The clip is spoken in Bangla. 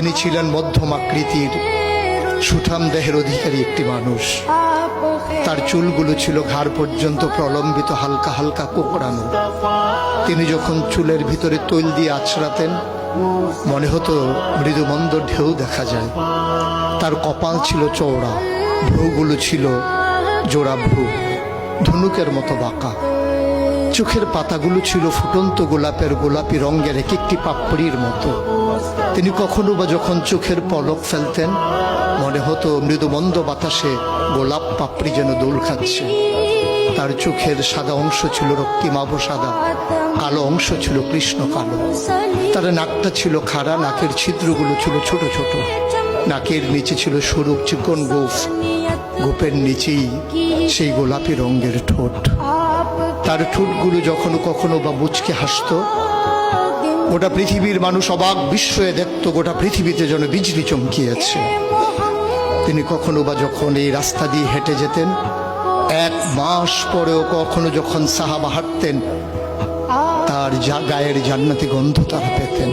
তিনি ছিলেন মধ্যম আকৃতির সুঠাম দেহের অধিকারী একটি মানুষ। তার চুলগুলো ছিল ঘাড় পর্যন্ত প্রলম্বিত, হালকা হালকা কোঁকড়ানো। তিনি যখন চুলের ভিতরে তৈল দিয়ে আছড়াতেন মনে হতো মৃদুমন্দ ঢেউ দেখা যায়। তার কপাল ছিল চওড়া, ভ্রুগুলো ছিল জোড়া ভ্রু, ধনুকের মতো বাঁকা। চোখের পাতাগুলো ছিল ফুটন্ত গোলাপের গোলাপি রঙের এক একটি পাপড়ির মতো। তিনি কখনো বা যখন চোখের পলক ফেলতেন মনে হতো মৃদুমন্দ বাতাসে গোলাপ পাপড়ি যেন দোল খাচ্ছে। তার চোখের সাদা অংশ ছিল রক্তিমাভ সাদা, কালো অংশ ছিল কৃষ্ণ কালো। তার নাকটা ছিল খাড়া, নাকের ছিদ্রগুলো ছিল ছোট ছোট। নাকের নিচে ছিল সরু চিকন গোঁফ, গোঁফের নিচেই সেই গোলাপি রঙের ঠোঁট। তার ঠোঁটগুলো যখনো কখনো বা মুচকে হাসত, গোটা পৃথিবীর মানুষ অবাক বিস্ময়ে দেখত গোটা পৃথিবীতে যেন বিজলি চমকিয়েছে। তিনি কখনো বা যখন এই রাস্তা দিয়ে হেঁটে যেতেন, 1 মাস পরেও কখনো যখন সাহাবা হাঁটতেন, তার গায়ের জান্নাতি গন্ধ তারা পেতেন।